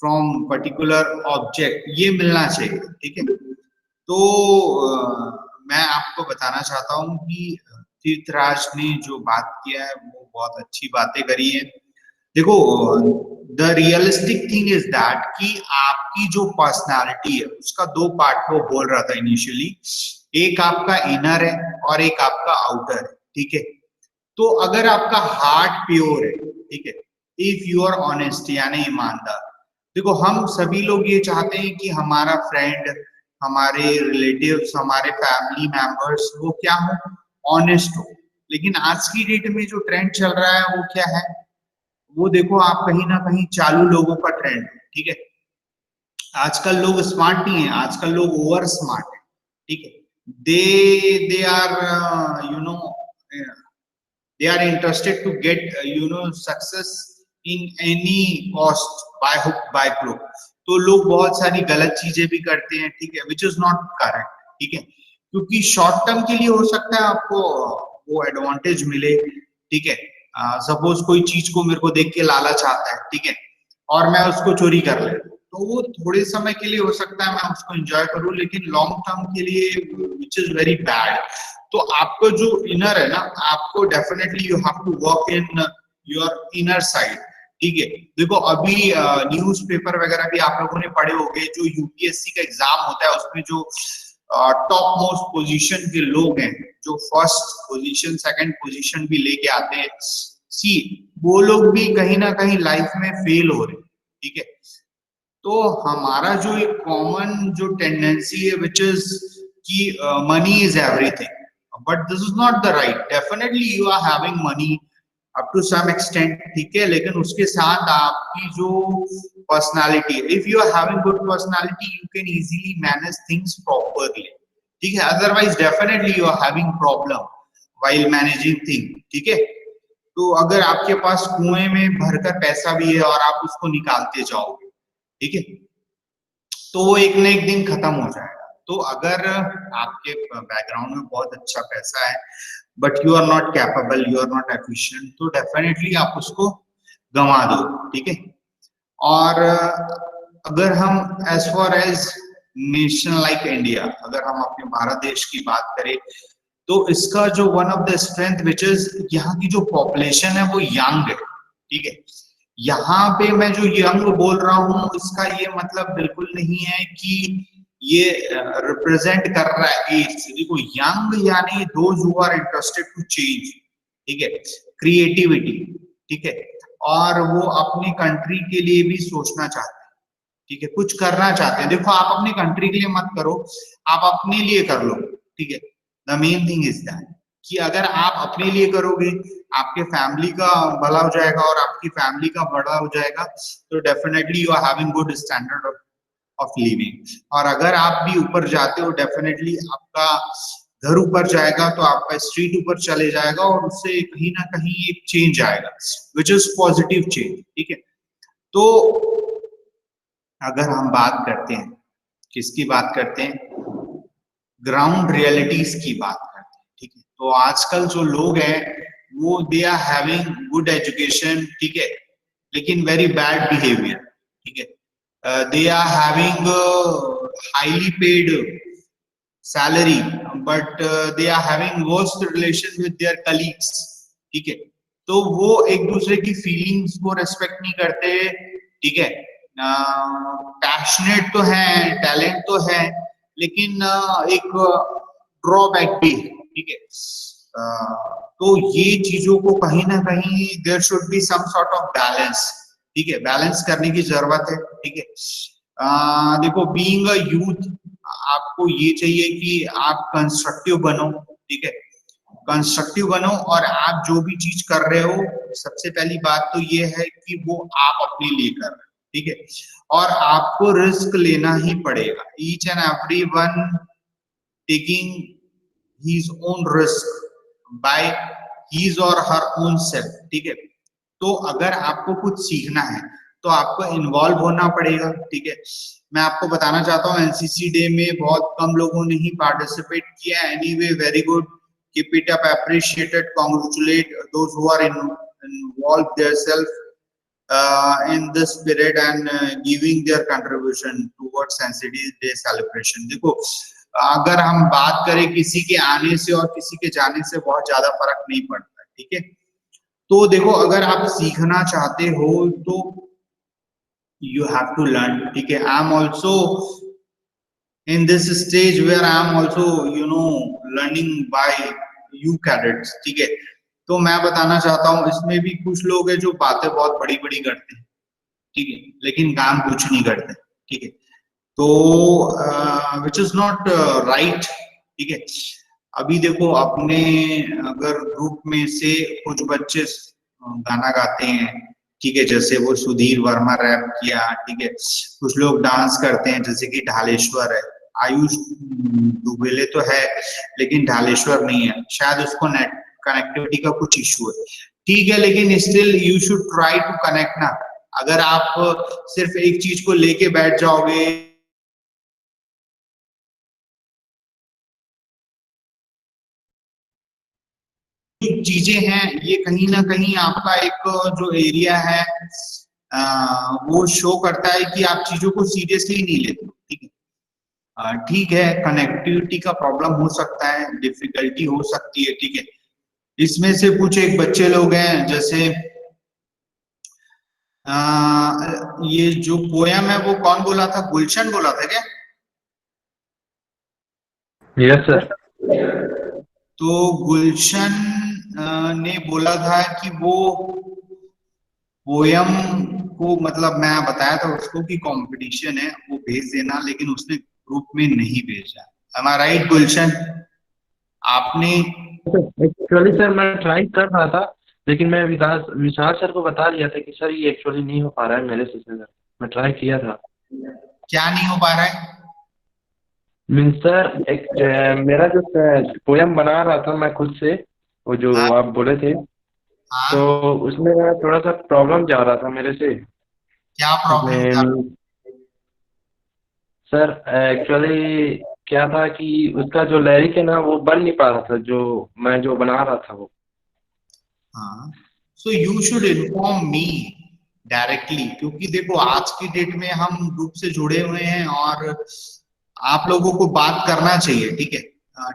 From particular object, ये मिलना चाहिए, ठीक है। तो मैं आपको बताना चाहता हूँ कि तीर्थराज ने जो बात किया है वो बहुत अच्छी बातें करी है। देखो, the realistic thing is that कि आपकी जो पर्सनालिटी है उसका दो पार्ट वो बोल रहा था इनिशियली, एक आपका इनर है और एक आपका आउटर है, ठीक है। तो अगर आपका हार्ट प्योर है, ठीक है, इफ यू आर ऑनेस्ट यानी ईमानदार, देखो हम सभी लोग ये चाहते हैं कि हमारा फ्रेंड, हमारे रिलेटिव्स, हमारे फैमिली मेंबर्स वो क्या हो, ऑनेस्ट हो। लेकिन आज की डेट में जो ट्रेंड चल रहा है वो क्या है, वो देखो आप कहीं ना कहीं चालू लोगों का ट्रेंड है, ठीक है। आजकल लोग स्मार्ट नहीं है, आजकल लोग ओवर स्मार्ट है, ठीक है। They are you know they are interested to get success in any cost, by hook by crook। तो लोग बहुत सारी गलत चीजें भी करते हैं, ठीक है, विच इज नॉट करेक्ट, ठीक है। क्योंकि शॉर्ट टर्म के लिए हो सकता है आपको वो एडवांटेज मिले, ठीक है। सपोज कोई चीज को मेरे को देख के लालच आता है, ठीक है, और मैं उसको चोरी कर ले, तो वो थोड़े समय के लिए हो सकता है मैं उसको एंजॉय करूं, लेकिन लॉन्ग टर्म के लिए विच इज वेरी बैड। तो आपको जो इनर है ना, आपको definitely you have to work in your inner side, ठीक है। देखो अभी न्यूज़पेपर वगैरह भी आप लोगों ने पढ़े होंगे, जो यूपीएससी का एग्जाम होता है उसमें जो टॉप मोस्ट पोजीशन के लोग हैं, जो फर्स्ट पोजीशन सेकंड पोजीशन भी लेके आते हैं, सी वो लोग भी कहीं ना कहीं लाइफ में फेल हो रहे हैं, ठीक है। तो हमारा जो एक कॉमन जो टेंडेंसी है विच इज कि money is everything, but this is not the right. Definitely you are having money up to some extent, ठीक है, लेकिन उसके साथ आपकी जो पर्सनालिटी है, if you are having good personality you can easily manage things properly, ठीक है। Otherwise definitely you are having problem while managing thing, ठीक है। तो अगर आपके पास कुएं में भरकर पैसा भी है और आप उसको निकालते जाओगे, ठीक है, तो वो एक न एक दिन खत्म हो जाएगा। तो अगर आपके बैकग्राउंड में बहुत अच्छा पैसा है but you are not capable, you are not efficient, तो डेफिनेटली आप उसको गंवा दो, ठीक है। और अगर हम as far as nation like India, अगर हम अपने भारत देश की बात करें, तो इसका जो one of the strength which is यहाँ की जो पॉपुलेशन है वो यंग है, ठीक है। यहाँ पे मैं जो यंग बोल रहा हूँ इसका ये मतलब बिल्कुल नहीं है कि ये रिप्रेजेंट कर रहा है एज। देखो यंग यानी those who are interested to change, ठीक है, क्रिएटिविटी, ठीक है, और वो अपनी कंट्री के लिए भी सोचना चाहते हैं, ठीक है, कुछ करना चाहते हैं। देखो आप अपनी कंट्री के लिए मत करो, आप अपने लिए कर लो, ठीक है। The main thing is that कि अगर आप अपने लिए करोगे आपके फैमिली का भला हो जाएगा और आपकी फैमिली का बड़ा हो जाएगा, तो definitely you are having good standard of living. और अगर आप भी ऊपर जाते हो डेफिनेटली आपका घर ऊपर जाएगा, तो आपका स्ट्रीट ऊपर चले जाएगा और उससे कहीं ना कहीं एक चेंज आएगा विच इज पॉजिटिव चेंज, ठीक है। तो अगर हम बात करते हैं, किसकी बात करते हैं, ग्राउंड रियलिटीज की बात करते हैं, ठीक है। तो आजकल जो लोग हैं वो they are having good education, ठीक है, लेकिन वेरी बैड बिहेवियर, ठीक है। They are having highly paid salary but they are having worst relation with their colleagues, ठीक है। तो वो एक दूसरे की फीलिंग्स को रेस्पेक्ट नहीं करते, ठीक है। पैशनेट तो है, टैलेंट तो है, लेकिन एक ड्रॉबैक भी है, ठीक है। तो ये चीजों को कहीं ना कहीं there should be some sort of balance, ठीक है, बैलेंस करने की जरूरत है, ठीक है। देखो बीइंग अ यूथ आपको ये चाहिए कि आप कंस्ट्रक्टिव बनो, ठीक है, कंस्ट्रक्टिव बनो, और आप जो भी चीज कर रहे हो सबसे पहली बात तो ये है कि वो आप अपने लिए कर रहे हो, ठीक है, और आपको रिस्क लेना ही पड़ेगा। Each and every one taking his own risk by his और हर ओन सेल्फ, ठीक है। तो अगर आपको कुछ सीखना है तो आपको इन्वॉल्व होना पड़ेगा, ठीक है। मैं आपको बताना चाहता हूँ एनसीसी डे में बहुत कम लोगों ने ही पार्टिसिपेट किया, anyway very good, keep it up, appreciated, congratulate those who are involve theirself in the spirit and giving their contribution towards Sensitivity Day celebration. देखो अगर हम बात करें किसी के आने से और किसी के जाने से बहुत ज्यादा फर्क नहीं पड़ता, ठीक है। तो देखो अगर आप सीखना चाहते हो तो you have to learn, ठीक है। I am also in this stage where I am also learning by you cadets, ठीक है। तो मैं बताना चाहता हूँ इसमें भी कुछ लोग हैं जो बातें बहुत बड़ी बड़ी करते हैं, ठीक है, लेकिन काम कुछ नहीं करते, ठीक है। तो विच इज नॉट राइट, ठीक है। अभी देखो अपने अगर ग्रुप में से कुछ बच्चे गाना गाते हैं, ठीक है, जैसे वो सुधीर वर्मा रैप किया, ठीक है। कुछ लोग डांस करते हैं जैसे कि ढालेश्वर है, आयुष दुबेले तो है लेकिन ढालेश्वर नहीं है, शायद उसको नेट कनेक्टिविटी का कुछ इशू है, ठीक है। लेकिन still you should try to connect ना। अगर आप सिर्फ एक चीज को लेके बैठ जाओगे, चीजें हैं ये कहीं ना कहीं आपका एक जो एरिया है वो शो करता है कि आप चीजों को सीरियसली नहीं लेते, ठीक है। ठीक है, कनेक्टिविटी का प्रॉब्लम हो सकता है, डिफिकल्टी हो सकती है, ठीक है। इसमें से कुछ एक बच्चे लोग हैं जैसे ये जो पोयम है वो कौन बोला था, गुलशन बोला था क्या? Yes sir. तो गुलशन ने बोला था कि वो पोयम को मतलब मैं बताया था उसको कि कंपटीशन है वो भेज देना, लेकिन उसने ग्रुप में नहीं भेजा। एम आई राइट गुलशन? आपने एक्चुअली सर मैं ट्राई कर रहा था, लेकिन मैं विशाल सर को बता दिया था कि सर ये एक्चुअली नहीं हो पा रहा है मेरे से सर। मैं ट्राई किया था। क्या नहीं हो पा रहा है? मीन सर एक मेरा जो पोयम बना रहा था मैं खुद से, वो जो हाँ आप बोले थे, हाँ, तो उसमें थोड़ा सा प्रॉब्लम जा रहा था मेरे से। क्या प्रॉब्लम था? उसमें सर एक्चुअली क्या था कि उसका जो लिरिक है ना वो बन नहीं पा रहा था, जो मैं जो बना रहा था वो। हाँ, so you should inform me directly, क्योंकि देखो आज की डेट में हम ग्रुप से जुड़े हुए हैं और आप लोगों को बात करना चाहिए, ठीक है।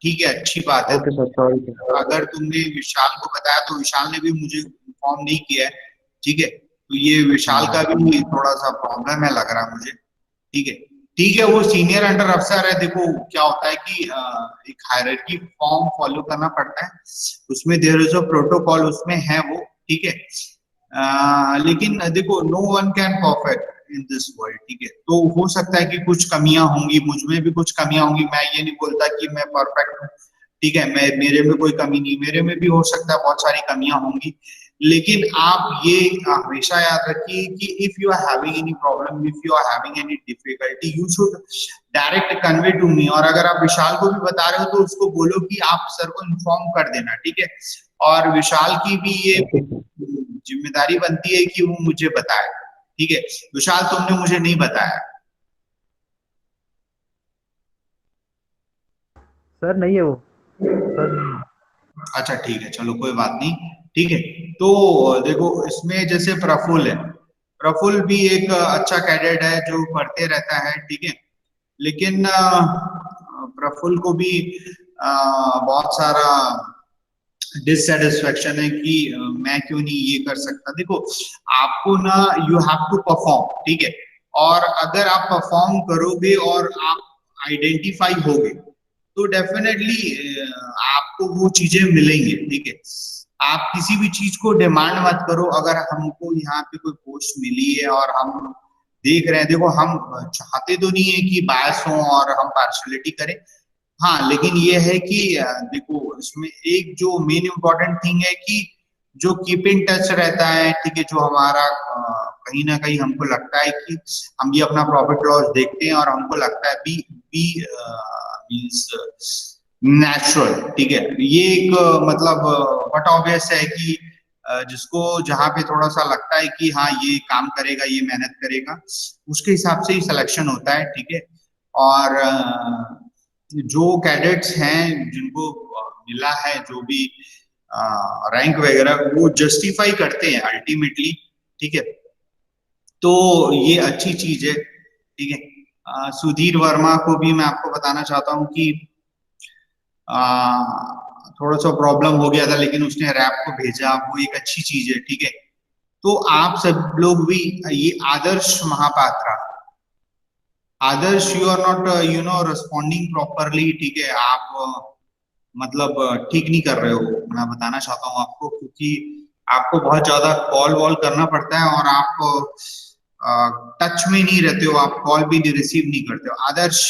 ठीक है, अच्छी बात है। Okay sir, sorry sir. अगर तुमने विशाल को बताया तो विशाल ने भी मुझे इन्फॉर्म नहीं किया है, ठीक है। तो ये विशाल का भी थोड़ा सा प्रॉब्लम है लग रहा है मुझे, ठीक है। ठीक है, वो सीनियर अंडर अफसर है। देखो क्या होता है कि एक हायरार्की फॉर्म फॉलो करना पड़ता है, उसमें देयर इज अ प्रोटोकॉल, उसमें है वो, ठीक है। लेकिन देखो no one can perfect in this world, ठीक है। तो हो सकता है कि कुछ कमियां होंगी, मुझ में भी कुछ कमियां होंगी, मैं ये नहीं बोलता कि मैं परफेक्ट हूँ, ठीक है। मैं मेरे में कोई कमी नहीं, मेरे में भी हो सकता है बहुत सारी कमियां होंगी, लेकिन आप ये हमेशा याद रखिए कि if you are having any problem, if you are having any difficulty, you should direct convey to me. और अगर आप विशाल को भी बता रहे हो तो उसको बोलो कि आप सर को इन्फॉर्म कर देना, ठीक है। और विशाल की भी ये जिम्मेदारी बनती है कि वो मुझे बताए, ठीक है। विशाल तुमने मुझे नहीं बताया। सर नहीं है वो, सर नहीं है। अच्छा ठीक है, चलो कोई बात नहीं, ठीक है। तो देखो इसमें जैसे प्रफुल्ल है, प्रफुल्ल भी एक अच्छा कैडेट है जो पढ़ते रहता है, ठीक है। लेकिन प्रफुल्ल को भी बहुत सारा डिससेटिस्फेक्शन है कि मैं क्यों नहीं ये कर सकता। देखो आपको ना यू हैव टू परफॉर्म, ठीक है। और अगर आप परफॉर्म करोगे और आप आइडेंटिफाई होगे तो डेफिनेटली आपको वो चीजें मिलेंगी, ठीक है। आप किसी भी चीज को डिमांड मत करो। अगर हमको यहाँ पे कोई पोस्ट मिली है और हम देख रहे हैं, देखो हम चाहते तो नहीं है कि बायस हो और हम पार्शलिटी करें, हाँ, लेकिन ये है कि देखो इसमें एक जो मेन इम्पोर्टेंट थिंग है कि जो कीप इन टच रहता है, ठीक है, जो हमारा कहीं ना कहीं हमको लगता है कि हम भी अपना प्रॉफिट लॉस देखते हैं और हमको लगता है बी बी मीन्स नेचुरल, ठीक है। ये एक मतलब बट ऑब्वियस है कि जिसको जहाँ पे थोड़ा सा लगता है कि हाँ ये काम करेगा, ये मेहनत करेगा, उसके हिसाब से ही सिलेक्शन होता है, ठीक है। और जो कैडेट्स हैं जिनको मिला है जो भी रैंक वगैरह, वो जस्टिफाई करते हैं अल्टीमेटली, ठीक है। तो ये अच्छी चीज है, ठीक है। सुधीर वर्मा को भी मैं आपको बताना चाहता हूँ कि थोड़ा सा प्रॉब्लम हो गया था, लेकिन उसने रैप को भेजा, वो एक अच्छी चीज है, ठीक है। तो आप सब लोग भी, ये Adarsh Mahapatra, Adarsh, you are not responding properly, ठीक है। आप मतलब ठीक नहीं कर रहे हो, मैं बताना चाहता हूँ आपको, क्योंकि आपको बहुत ज्यादा कॉल वॉल करना पड़ता है और आप टच में नहीं रहते हो, आप कॉल भी रिसीव नहीं करते हो। Aadarsh,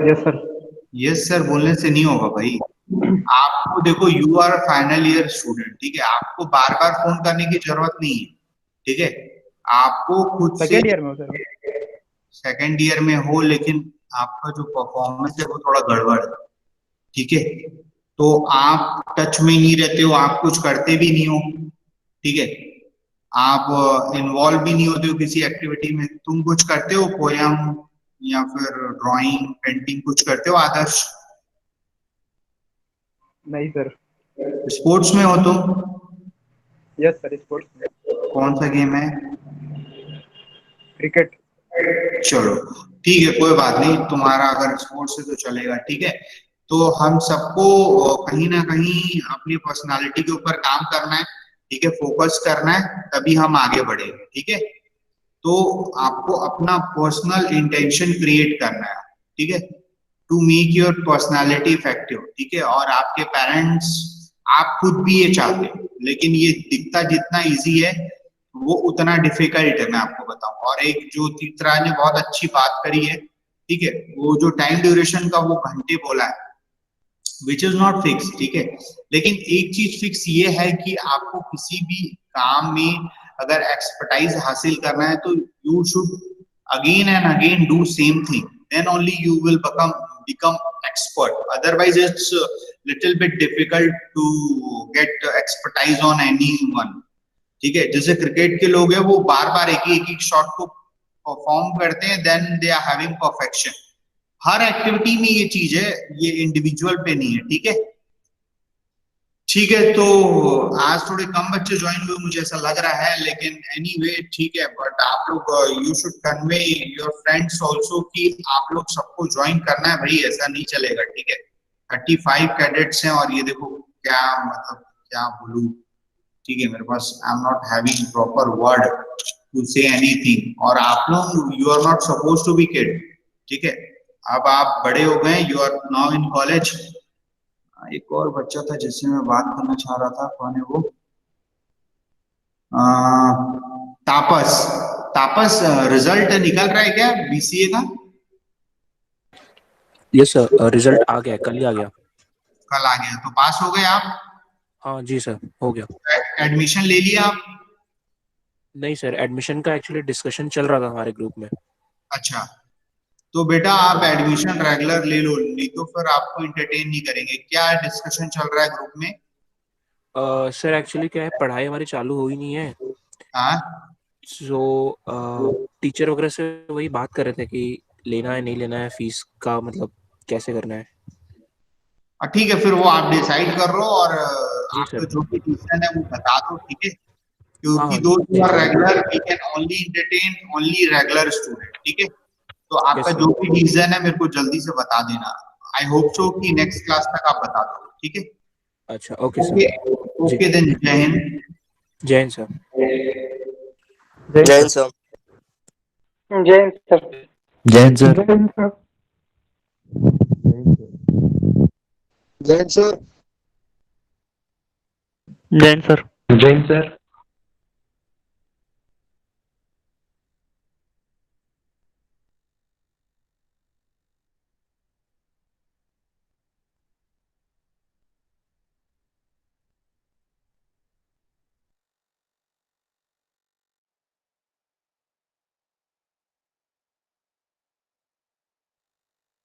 yes sir. Yes sir बोलने से नहीं होगा भाई। आपको देखो, you are final year student, ठीक है। आपको बार बार फोन करने की जरूरत नहीं है, ठीक है। आपको खुद से, सेकेंड ईयर में हो सर। सेकेंड ईयर में हो, लेकिन आपका जो परफॉर्मेंस है वो थोड़ा गड़बड़ है, ठीक है। तो आप टच में नहीं रहते हो, आप कुछ करते भी नहीं हो, ठीक है। आप इन्वॉल्व भी नहीं होते हो किसी एक्टिविटी में। तुम कुछ करते हो, पोयम या फिर ड्राइंग, पेंटिंग कुछ करते हो आदर्श? नहीं सर। स्पोर्ट्स में हो तुम? यस सर, स्पोर्ट्स में। कौन सा गेम है? क्रिकेट। चलो ठीक है, कोई बात नहीं, तुम्हारा अगर स्पोर्ट्स है तो चलेगा, ठीक है। तो हम सबको कहीं ना कहीं अपनी पर्सनालिटी के ऊपर काम करना है, ठीक है, फोकस करना है, तभी हम आगे बढ़ेंगे, ठीक है। तो आपको अपना पर्सनल इंटेंशन क्रिएट करना है, ठीक है, to make your personality effective, ठीक है। और आपके पेरेंट्स, आप खुद भी ये चाहते हैं, लेकिन ये दिखता जितना इजी है वो उतना डिफिकल्ट है, मैं आपको बताऊं। और एक जो तीर्थराज ने बहुत अच्छी बात करी है, ठीक है, वो जो टाइम ड्यूरेशन का वो घंटे बोला है, विच इज नॉट फिक्स, ठीक है। लेकिन एक चीज फिक्स ये है कि आपको किसी भी काम में अगर एक्सपर्टाइज हासिल करना है तो you should again and again do same thing, then only you will become expert. Otherwise it's little bit difficult to get expertise on anyone, ठीक है। जैसे क्रिकेट के लोग हैं, वो बार बार एक ही शॉट को परफॉर्म करते हैं, then they are having perfection. हर एक्टिविटी में ये चीज है, ये इंडिविजुअल पे नहीं है, ठीक है। ठीक है, तो आज थोड़े कम बच्चे ज्वाइन हुए मुझे ऐसा लग रहा है, लेकिन एनीवे ठीक है। बट आप लोग, you should convey your friends also कि आप लोग सबको ज्वाइन करना है भाई, ऐसा नहीं चलेगा, ठीक है। 35 कैडेट्स हैं, और ये देखो क्या, मतलब क्या बोलूं, ठीक है, मेरे पास I am not having proper word to say anything. और आप लोग, you are not suppose to be kid, ठीक है। अब आप बड़े हो गए, you are now in college. एक और बच्चा था जिससे मैं बात करना चाह रहा था, कौन है वो? तापस। तापस, रिजल्ट निकल रहा है क्या बीसीए का? यस सर, रिजल्ट आ गया, कल ही आ गया। कल आ गया, तो पास हो गए आप? हाँ जी सर, हो गया। एडमिशन ले लिया आप? नहीं सर, एडमिशन का एक्चुअली डिस्कशन चल रहा था हमारे ग्रुप में। अच्छा, तो बेटा आप एडमिशन रेगुलर ले लो, नहीं तो फिर आपको इंटरटेन नहीं करेंगे। क्या डिस्कशन चल रहा है ग्रुप में? सर एक्चुअली क्या है, पढ़ाई हमारी चालू हुई नहीं है, हाँ, सो टीचर वगैरह से वही बात कर रहे थे कि लेना है नहीं लेना है, फीस का मतलब कैसे करना है। ठीक है, फिर वो आप डिसाइड कर लो, और जी आपका सर। जो भी डिसीजन है वो बता दो, ठीक है। हाँ क्योंकि हाँ, दो जी sir. Regular, we can only entertain only regular student, ठीक है। तो आपका यस सर। जो भी डिसीजन है मेरे को जल्दी से बता देना। आई होप सो कि नेक्स्ट क्लास तक आप बता दो, ठीक है। अच्छा, ओके ओके, सर। जी, ओके देन, जय हिंद। जय हिंद सर। जय हिंद सर। जय हिंद सर। जय हिंद सर। जय हिंद सर। जय हिंद सर। जय हिंद सर। जय हिंद सर।